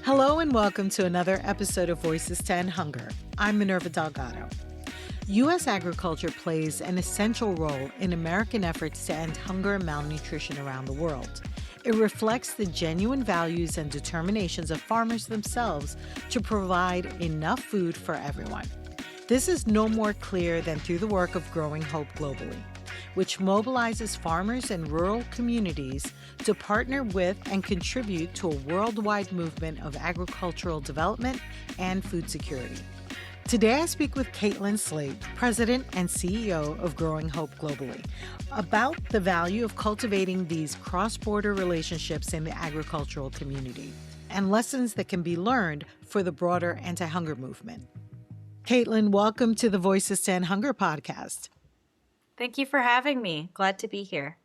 Hello and welcome to another episode of Voices to End Hunger. I'm Minerva Delgado. U.S. agriculture plays an essential role in American efforts to end hunger and malnutrition around the world. It reflects the genuine values and determinations of farmers themselves to provide enough food for everyone. This is no more clear than through the work of Growing Hope globally, which mobilizes farmers and rural communities to partner with and contribute to a worldwide movement of agricultural development and food security. Today I speak with Kaitlyn Slate, President and CEO of Growing Hope globally, about the value of cultivating these cross-border relationships in the agricultural community and lessons that can be learned for the broader anti-hunger movement. Kaitlyn, welcome to the Voices to End Hunger podcast. Thank you for having me. Glad to be here.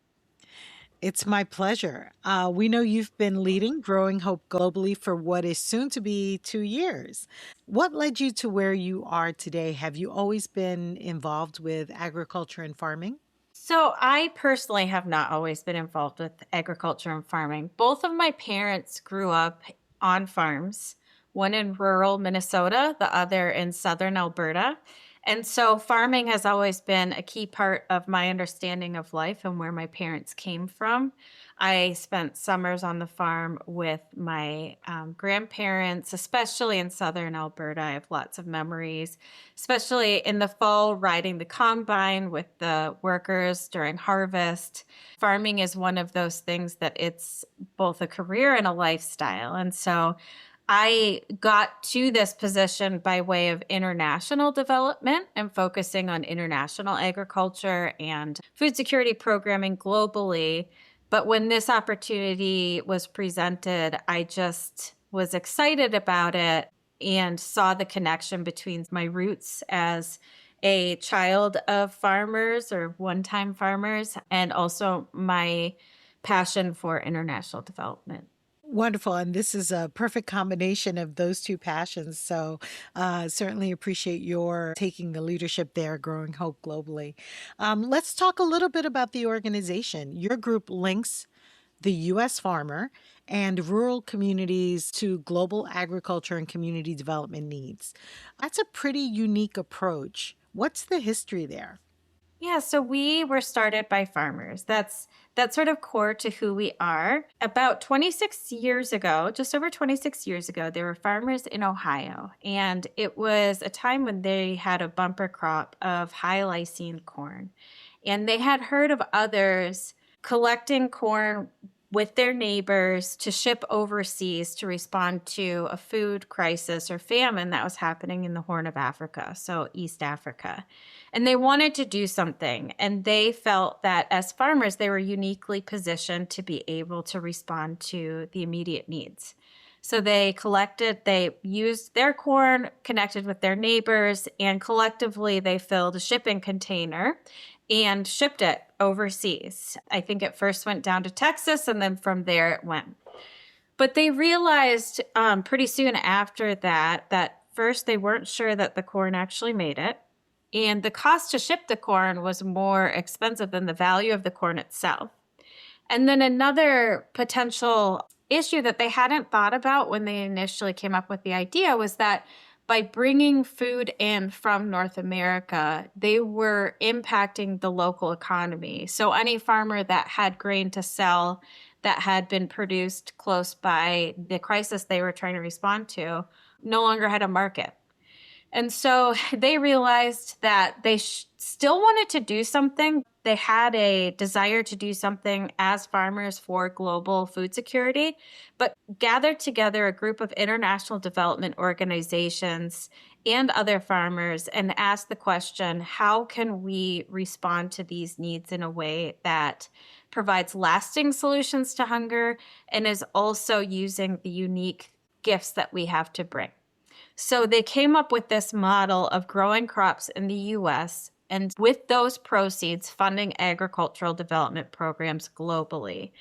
It's my pleasure. We know you've been leading Growing Hope globally for what is soon to be 2 years. What led you to where you are today? Have you always been involved with agriculture and farming? So I personally have not always been involved with agriculture and farming. Both of my parents grew up on farms, one in rural Minnesota, the other in southern Alberta. And so farming has always been a key part of my understanding of life and where my parents came from. I spent summers on the farm with my grandparents, especially in southern Alberta. I have lots of memories, especially in the fall, riding the combine with the workers during harvest. Farming is one of those things that it's both a career and a lifestyle. And so I got to this position by way of international development and focusing on international agriculture and food security programming globally. But when this opportunity was presented, I just was excited about it and saw the connection between my roots as a child of farmers or one-time farmers and also my passion for international development. Wonderful. And this is a perfect combination of those two passions. So certainly appreciate your taking the leadership there, Growing Hope globally. Let's talk a little bit about the organization. Your group links the U.S. farmer and rural communities to global agriculture and community development needs. That's a pretty unique approach. What's the history there? Yeah, so we were started by farmers. That's sort of core to who we are. About 26 years ago, just over 26 years ago, there were farmers in Ohio, and it was a time when they had a bumper crop of high lysine corn. And they had heard of others collecting corn with their neighbors to ship overseas to respond to a food crisis or famine that was happening in the Horn of Africa, so East Africa. And they wanted to do something, and they felt that as farmers, they were uniquely positioned to be able to respond to the immediate needs. So they used their corn, connected with their neighbors, and collectively they filled a shipping container and shipped it overseas. I think it first went down to Texas, and then from there it went. But they realized pretty soon after that first they weren't sure that the corn actually made it. And the cost to ship the corn was more expensive than the value of the corn itself. And then another potential issue that they hadn't thought about when they initially came up with the idea was that by bringing food in from North America, they were impacting the local economy. So any farmer that had grain to sell that had been produced close by the crisis they were trying to respond to no longer had a market. And so they realized that they still wanted to do something. They had a desire to do something as farmers for global food security, but gathered together a group of international development organizations and other farmers and asked the question, how can we respond to these needs in a way that provides lasting solutions to hunger and is also using the unique gifts that we have to bring? So they came up with this model of growing crops in the U.S. and with those proceeds funding agricultural development programs globally.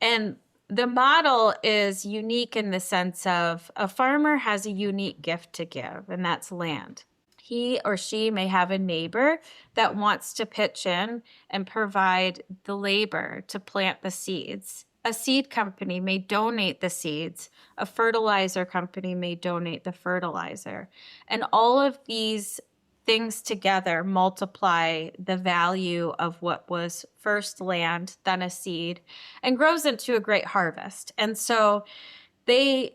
And the model is unique in the sense of a farmer has a unique gift to give, and that's land. He or she may have a neighbor that wants to pitch in and provide the labor to plant the seeds. A seed company may donate the seeds. A fertilizer company may donate the fertilizer. And all of these things together multiply the value of what was first land, then a seed, and grows into a great harvest. And so they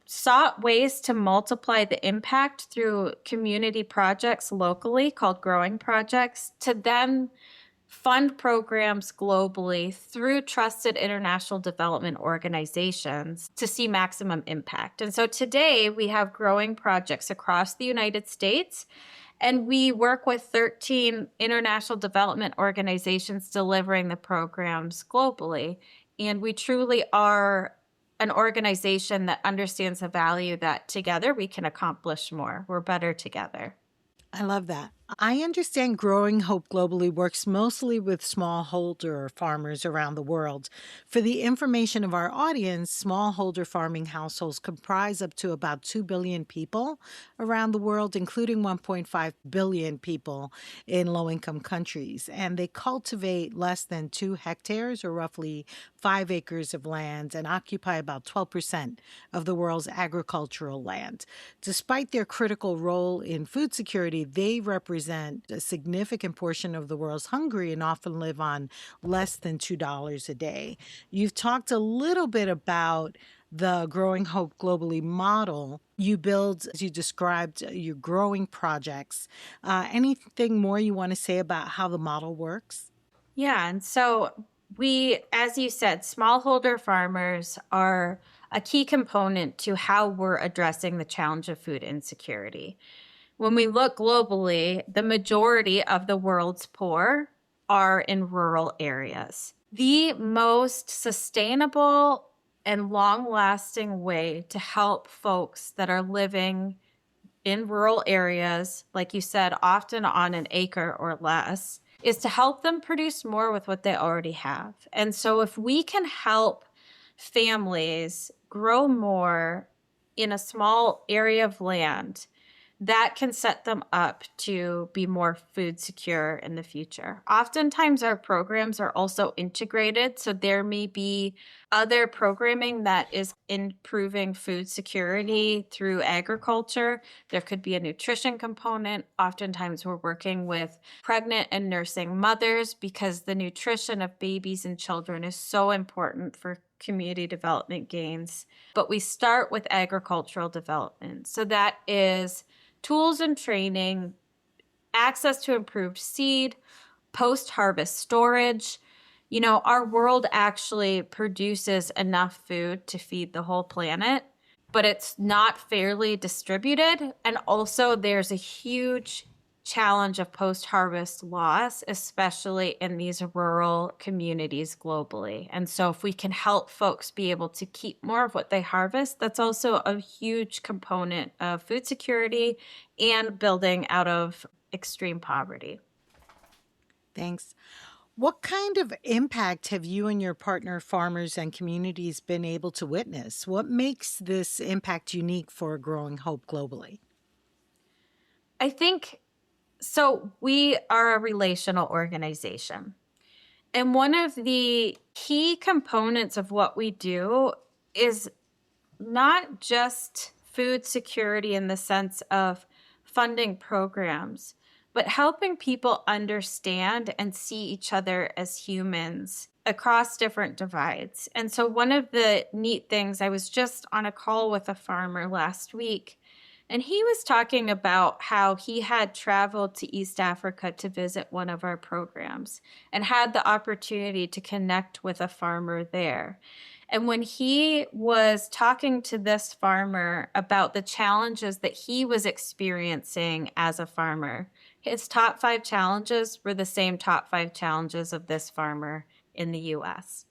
sought ways to multiply the impact through community projects locally called growing projects to then fund programs globally through trusted international development organizations to see maximum impact. And so today we have growing projects across the United States, and we work with 13 international development organizations delivering the programs globally. And we truly are an organization that understands the value that together we can accomplish more. We're better together. I love that. I understand Growing Hope Globally works mostly with smallholder farmers around the world. For the information of our audience, smallholder farming households comprise up to about 2 billion people around the world, including 1.5 billion people in low-income countries. And they cultivate less than 2 hectares, or roughly 5 acres of land, and occupy about 12% of the world's agricultural land. Despite their critical role in food security, they represent a significant portion of the world's hungry and often live on less than $2 a day. You've talked a little bit about the Growing Hope Globally model. You build, as you described, your growing projects. Anything more you want to say about how the model works? Yeah, and so we, as you said, smallholder farmers are a key component to how we're addressing the challenge of food insecurity. When we look globally, the majority of the world's poor are in rural areas. The most sustainable and long-lasting way to help folks that are living in rural areas, like you said, often on an acre or less, is to help them produce more with what they already have. And so if we can help families grow more in a small area of land, that can set them up to be more food secure in the future. Oftentimes, our programs are also integrated, so there may be other programming that is improving food security through agriculture. There could be a nutrition component. Oftentimes, we're working with pregnant and nursing mothers because the nutrition of babies and children is so important for community development gains. But we start with agricultural development. So that is tools and training, access to improved seed, post-harvest storage. You know, our world actually produces enough food to feed the whole planet, but it's not fairly distributed. And also there's a huge challenge of post-harvest loss, especially in these rural communities globally. And so if we can help folks be able to keep more of what they harvest, that's also a huge component of food security and building out of extreme poverty. Thanks. What kind of impact have you and your partner farmers and communities been able to witness? What makes this impact unique for Growing Hope Globally? I think so. We are a relational organization. And one of the key components of what we do is not just food security in the sense of funding programs, but helping people understand and see each other as humans across different divides. And so one of the neat things, I was just on a call with a farmer last week, and he was talking about how he had traveled to East Africa to visit one of our programs and had the opportunity to connect with a farmer there. And when he was talking to this farmer about the challenges that he was experiencing as a farmer, his top 5 challenges were the same top 5 challenges of this farmer in the US.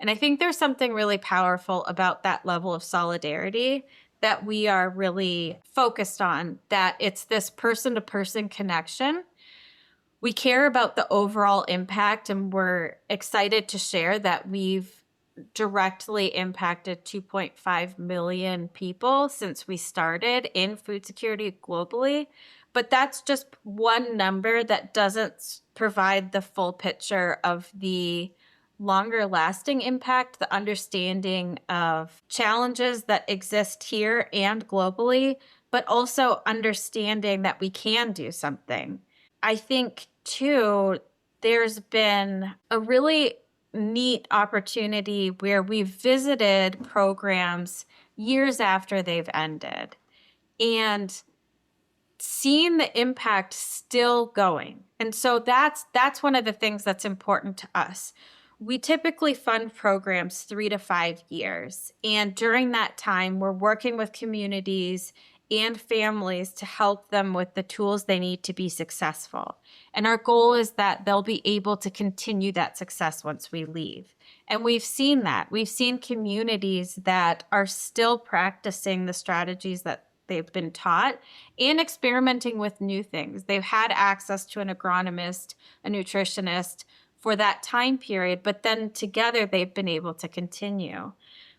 And I think there's something really powerful about that level of solidarity that we are really focused on, that it's this person-to-person connection. We care about the overall impact, and we're excited to share that we've directly impacted 2.5 million people since we started in food security globally. But that's just one number that doesn't provide the full picture of the longer lasting impact, the understanding of challenges that exist here and globally, but also understanding that we can do something. I think, too, there's been a really neat opportunity where we've visited programs years after they've ended and seen the impact still going. And so that's one of the things that's important to us. We typically fund programs 3 to 5 years. And during that time, we're working with communities and families to help them with the tools they need to be successful. And our goal is that they'll be able to continue that success once we leave. And we've seen that. We've seen communities that are still practicing the strategies that they've been taught and experimenting with new things. They've had access to an agronomist, a nutritionist for that time period, but then together they've been able to continue.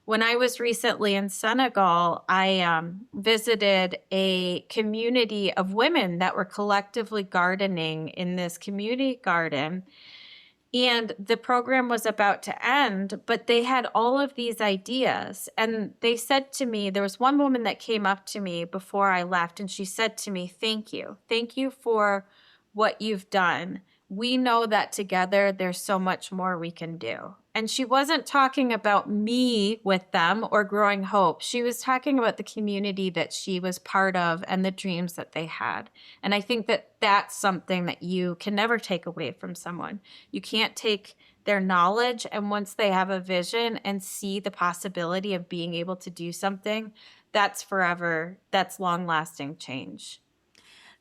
When I was recently in Senegal, I visited a community of women that were collectively gardening in this community garden. And the program was about to end, but they had all of these ideas. And they said to me, there was one woman that came up to me before I left, and she said to me, "Thank you. Thank you for what you've done. We know that together there's so much more we can do." And she wasn't talking about me with them or Growing Hope. She was talking about the community that she was part of and the dreams that they had. And I think that that's something that you can never take away from someone. You can't take their knowledge, and once they have a vision and see the possibility of being able to do something, that's forever, that's long-lasting change.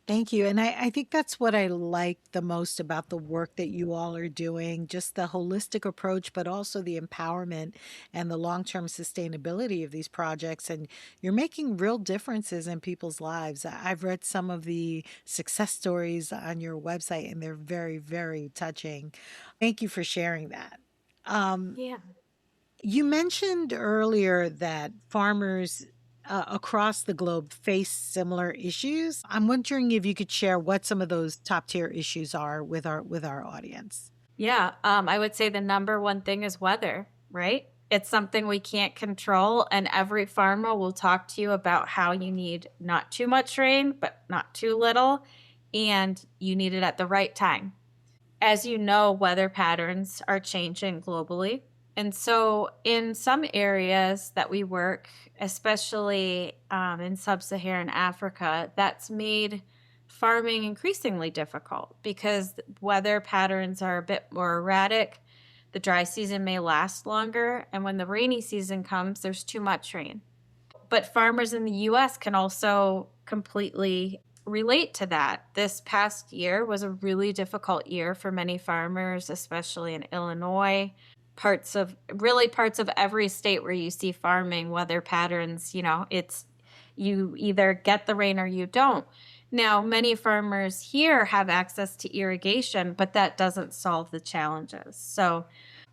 Thank you. And I think that's what I like the most about the work that you all are doing, just the holistic approach, but also the empowerment and the long term sustainability of these projects. And you're making real differences in people's lives. I've read some of the success stories on your website, and they're very, very touching. Thank you for sharing that. Um, Yeah. you mentioned earlier that farmers across the globe face similar issues. I'm wondering if you could share what some of those top tier issues are with our audience. Yeah, I would say the number one thing is weather, right? It's something we can't control, and every farmer will talk to you about how you need not too much rain, but not too little, and you need it at the right time. As you know, weather patterns are changing globally. And so, in some areas that we work, especially in sub Saharan Africa, that's made farming increasingly difficult because weather patterns are a bit more erratic. The dry season may last longer, and when the rainy season comes, there's too much rain. But farmers in the US can also completely relate to that. This past year was a really difficult year for many farmers, especially in Illinois. Parts of every state where you see farming weather patterns, it's you either get the rain or you don't. Now, many farmers here have access to irrigation, but that doesn't solve the challenges. So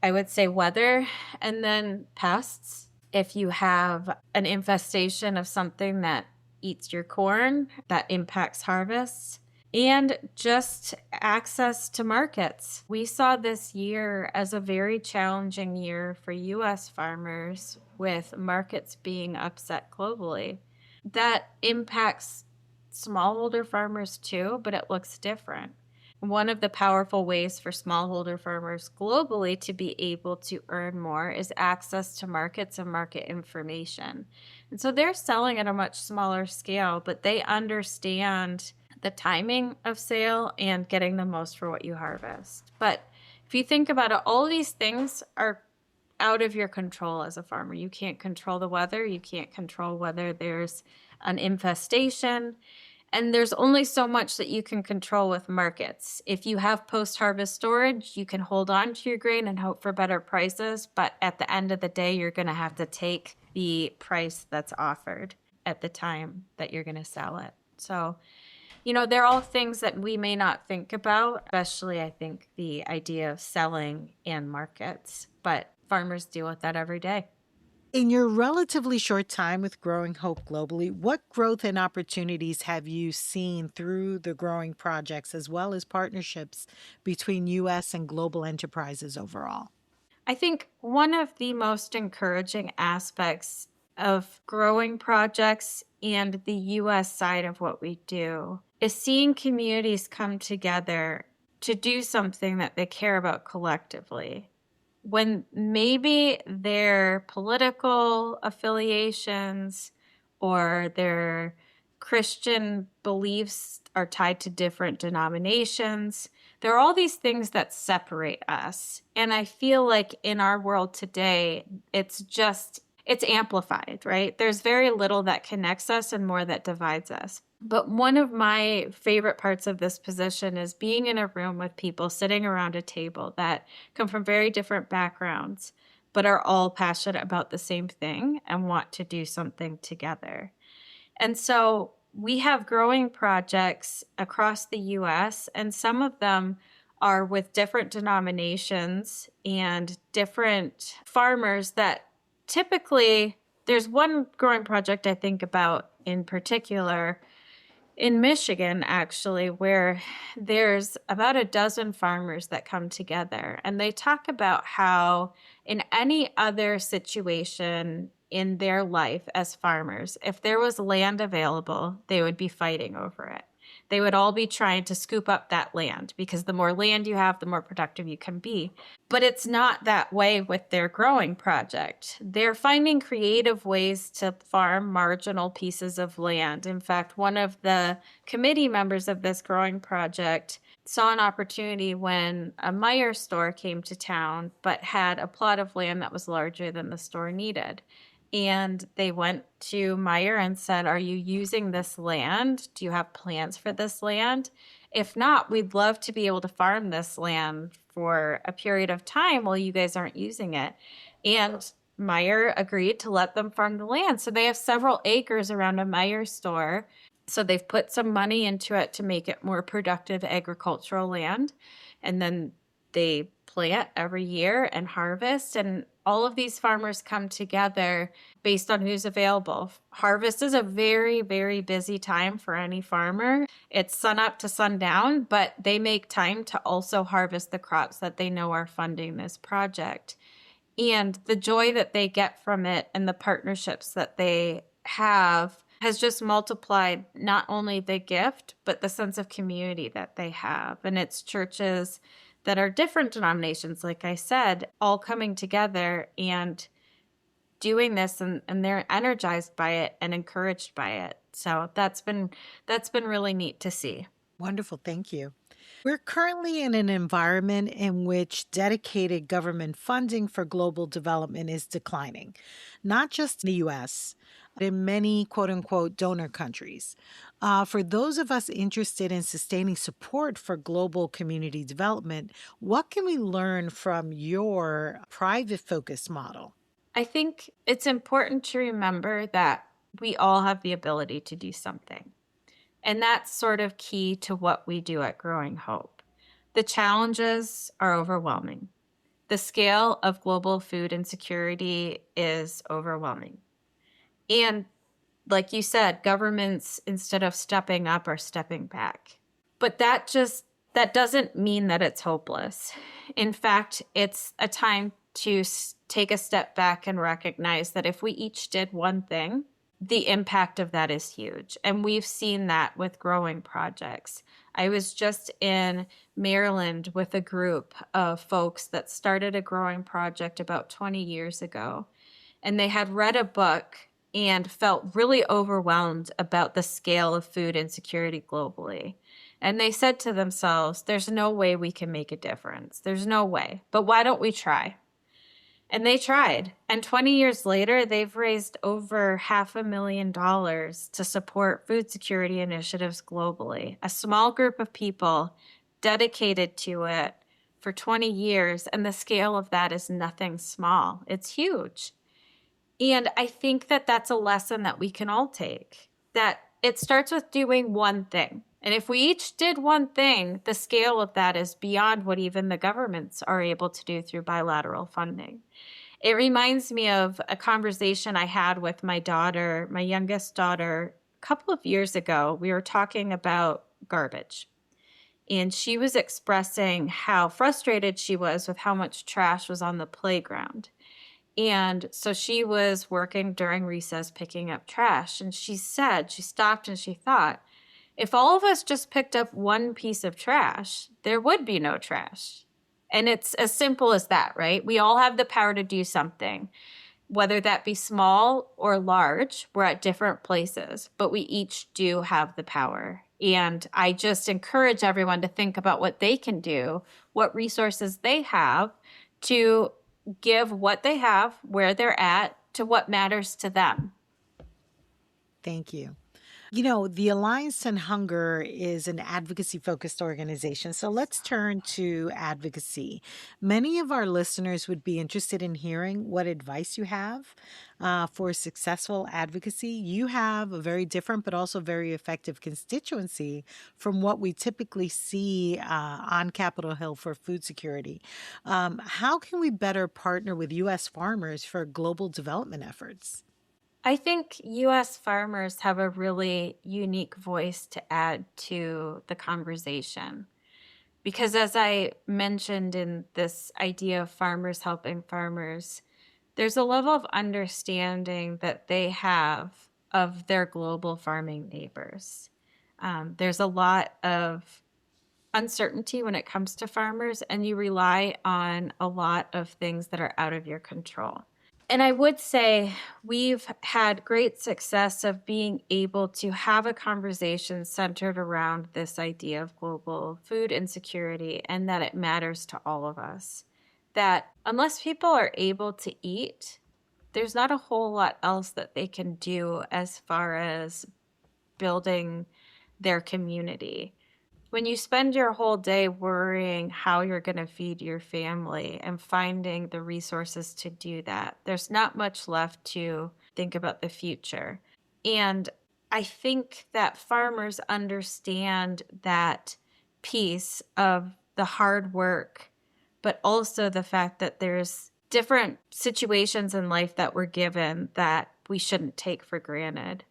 I would say weather and then pests. If you have an infestation of something that eats your corn, that impacts harvests, and just access to markets. We saw this year as a very challenging year for US farmers with markets being upset globally. That impacts smallholder farmers too, but it looks different. One of the powerful ways for smallholder farmers globally to be able to earn more is access to markets and market information. And so they're selling at a much smaller scale, but they understand the timing of sale and getting the most for what you harvest. But if you think about it, all these things are out of your control as a farmer. You can't control the weather. You can't control whether there's an infestation. And there's only so much that you can control with markets. If you have post-harvest storage, you can hold on to your grain and hope for better prices. But at the end of the day, you're going to have to take the price that's offered at the time that you're going to sell it. So, they're all things that we may not think about, especially I think the idea of selling and markets. But farmers deal with that every day. In your relatively short time with Growing Hope globally, what growth and opportunities have you seen through the growing projects as well as partnerships between US and global enterprises overall? I think one of the most encouraging aspects of growing projects and the US side of what we do is seeing communities come together to do something that they care about collectively. When maybe their political affiliations or their Christian beliefs are tied to different denominations, there are all these things that separate us. And I feel like in our world today, it's amplified, right? There's very little that connects us and more that divides us. But one of my favorite parts of this position is being in a room with people sitting around a table that come from very different backgrounds, but are all passionate about the same thing and want to do something together. And so we have growing projects across the US, and some of them are with different denominations and different farmers that typically, there's one growing project I think about in particular in Michigan, actually, where there's about a dozen farmers that come together, and they talk about how in any other situation in their life as farmers, if there was land available, they would be fighting over it. They would all be trying to scoop up that land because the more land you have, the more productive you can be. But it's not that way with their growing project. They're finding creative ways to farm marginal pieces of land. In fact, one of the committee members of this growing project saw an opportunity when a Meijer store came to town, but had a plot of land that was larger than the store needed. And they went to Meijer and said, "Are you using this land? Do you have plans for this land? If not, we'd love to be able to farm this land for a period of time while you guys aren't using it." And Meijer agreed to let them farm the land. So they have several acres around a Meijer store. So they've put some money into it to make it more productive agricultural land. And then they plant every year and harvest, and all of these farmers come together based on who's available. Harvest is a very, very busy time for any farmer. It's sun up to sundown, but they make time to also harvest the crops that they know are funding this project. And the joy that they get from it and the partnerships that they have has just multiplied not only the gift, but the sense of community that they have. And it's churches that are different denominations, like I said, all coming together and doing this, and they're energized by it and encouraged by it. So that's been really neat to see. Wonderful. Thank you. We're currently in an environment in which dedicated government funding for global development is declining, not just in the US, but in many quote unquote donor countries. For those of us interested in sustaining support for global community development, what can we learn from your private focus model? I think it's important to remember that we all have the ability to do something. And that's sort of key to what we do at Growing Hope. The challenges are overwhelming. The scale of global food insecurity is overwhelming. And like you said, governments, instead of stepping up, are stepping back. But that doesn't mean that it's hopeless. In fact, it's a time to take a step back and recognize that if we each did one thing, the impact of that is huge. And we've seen that with growing projects. I was just in Maryland with a group of folks that started a growing project about 20 years ago. And they had read a book and felt really overwhelmed about the scale of food insecurity globally. And they said to themselves, there's no way we can make a difference. There's no way. But why don't we try? And they tried. And 20 years later, they've raised over $500,000 to support food security initiatives globally. A small group of people dedicated to it for 20 years. And the scale of that is nothing small. It's huge. And I think that that's a lesson that we can all take, that it starts with doing one thing. And if we each did one thing, the scale of that is beyond what even the governments are able to do through bilateral funding. It reminds me of a conversation I had with my daughter, my youngest daughter, a couple of years ago. We were talking about garbage. And she was expressing how frustrated she was with how much trash was on the playground. And so she was working during recess picking up trash. And she said, she stopped and she thought, if all of us just picked up one piece of trash, there would be no trash. And it's as simple as that, right? We all have the power to do something, whether that be small or large. We're at different places, but we each do have the power. And I just encourage everyone to think about what they can do, what resources they have to give what they have, where they're at, to what matters to them. Thank you. You know, the Alliance to End Hunger is an advocacy focused organization. So let's turn to advocacy. Many of our listeners would be interested in hearing what advice you have for successful advocacy. You have a very different but also very effective constituency from what we typically see on Capitol Hill for food security. How can we better partner with U.S. farmers for global development efforts? I think U.S. farmers have a really unique voice to add to the conversation. Because as I mentioned in this idea of farmers helping farmers, there's a level of understanding that they have of their global farming neighbors. There's a lot of uncertainty when it comes to farmers, and you rely on a lot of things that are out of your control. And I would say we've had great success of being able to have a conversation centered around this idea of global food insecurity and that it matters to all of us. That unless people are able to eat, there's not a whole lot else that they can do as far as building their community. When you spend your whole day worrying how you're going to feed your family and finding the resources to do that, there's not much left to think about the future. And I think that farmers understand that piece of the hard work, but also the fact that there's different situations in life that we're given that we shouldn't take for granted.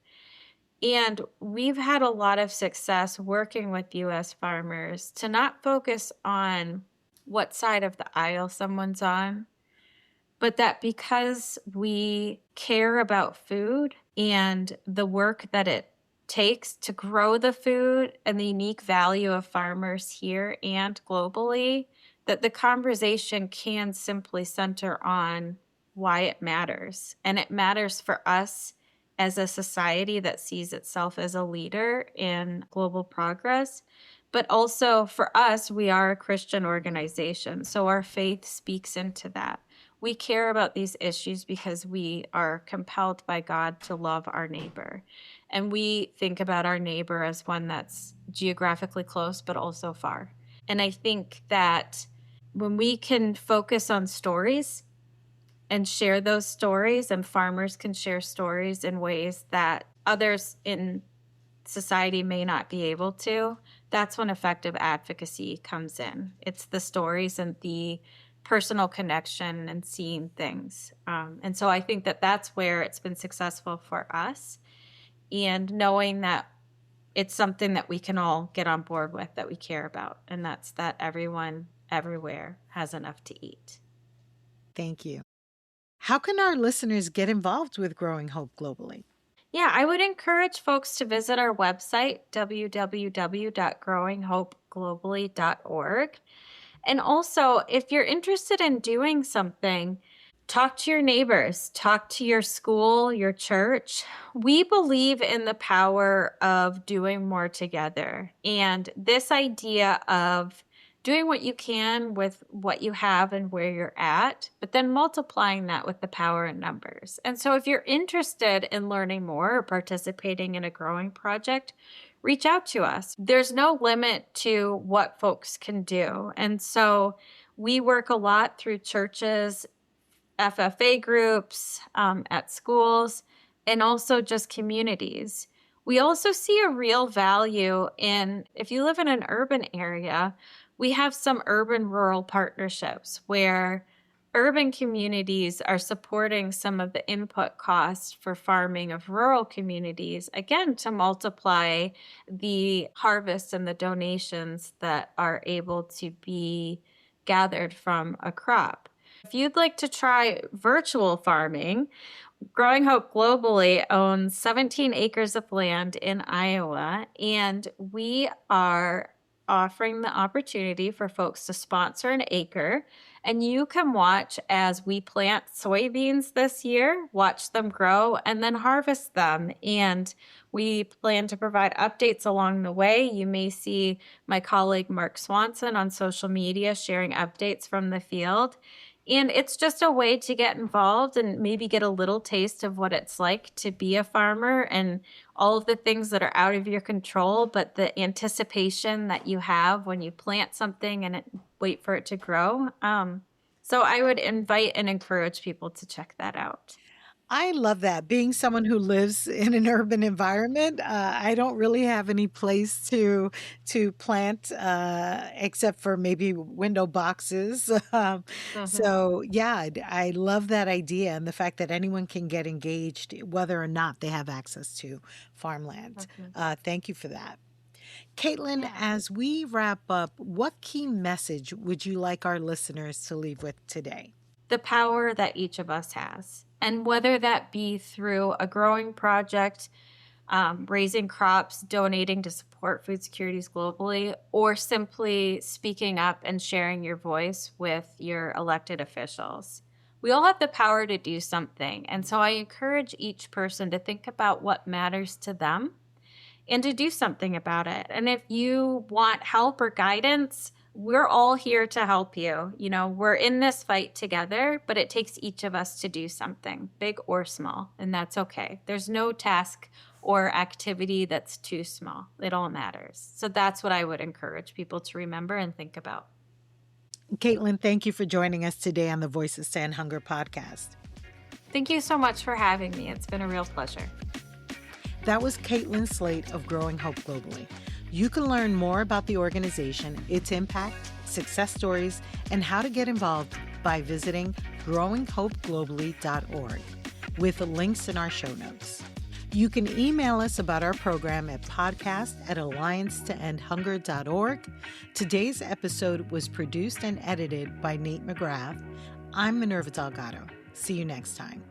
And we've had a lot of success working with U.S. farmers to not focus on what side of the aisle someone's on, but that because we care about food and the work that it takes to grow the food and the unique value of farmers here and globally, that the conversation can simply center on why it matters. And it matters for us as a society that sees itself as a leader in global progress. But also for us, we are a Christian organization, so our faith speaks into that. We care about these issues because we are compelled by God to love our neighbor. And we think about our neighbor as one that's geographically close, but also far. And I think that when we can focus on stories and share those stories, and farmers can share stories in ways that others in society may not be able to, that's when effective advocacy comes in. It's the stories and the personal connection and seeing things. And so I think that that's where it's been successful for us, and knowing that it's something that we can all get on board with, that we care about, and that's that everyone everywhere has enough to eat. Thank you. How can our listeners get involved with Growing Hope globally? Yeah, I would encourage folks to visit our website, www.growinghopeglobally.org. And also, if you're interested in doing something, talk to your neighbors, talk to your school, your church. We believe in the power of doing more together. And this idea of doing what you can with what you have and where you're at, but then multiplying that with the power in numbers. And so if you're interested in learning more or participating in a growing project, reach out to us. There's no limit to what folks can do. And so we work a lot through churches, FFA groups, at schools, and also just communities. We also see a real value in, if you live in an urban area, we have some urban-rural partnerships where urban communities are supporting some of the input costs for farming of rural communities, again, to multiply the harvests and the donations that are able to be gathered from a crop. If you'd like to try virtual farming, Growing Hope Globally owns 17 acres of land in Iowa, and we are offering the opportunity for folks to sponsor an acre. And you can watch as we plant soybeans this year, watch them grow, and then harvest them. And we plan to provide updates along the way. You may see my colleague Mark Swanson on social media sharing updates from the field. And it's just a way to get involved and maybe get a little taste of what it's like to be a farmer and all of the things that are out of your control, but the anticipation that you have when you plant something and wait for it to grow. So I would invite and encourage people to check that out. I love that. Being someone who lives in an urban environment, I don't really have any place to plant except for maybe window boxes. So yeah, I love that idea and the fact that anyone can get engaged, whether or not they have access to farmland. Thank you for that. Kaitlyn, as we wrap up, what key message would you like our listeners to leave with today? The power that each of us has. And whether that be through a growing project, raising crops, donating to support food securities globally, or simply speaking up and sharing your voice with your elected officials. We all have the power to do something. And so I encourage each person to think about what matters to them and to do something about it. And if you want help or guidance, we're all here to help you. You know, we're in this fight together, but it takes each of us to do something, big or small, and that's okay. There's no task or activity that's too small. It all matters. So that's what I would encourage people to remember and think about. Kaitlyn, thank you for joining us today on the Voices to End Hunger podcast. Thank you so much for having me. It's been a real pleasure. That was Kaitlyn Slate of Growing Hope Globally. You can learn more about the organization, its impact, success stories, and how to get involved by visiting growinghopeglobally.org with links in our show notes. You can email us about our program at podcast@alliancetoendhunger.org. Today's episode was produced and edited by Nate McGrath. I'm Minerva Delgado. See you next time.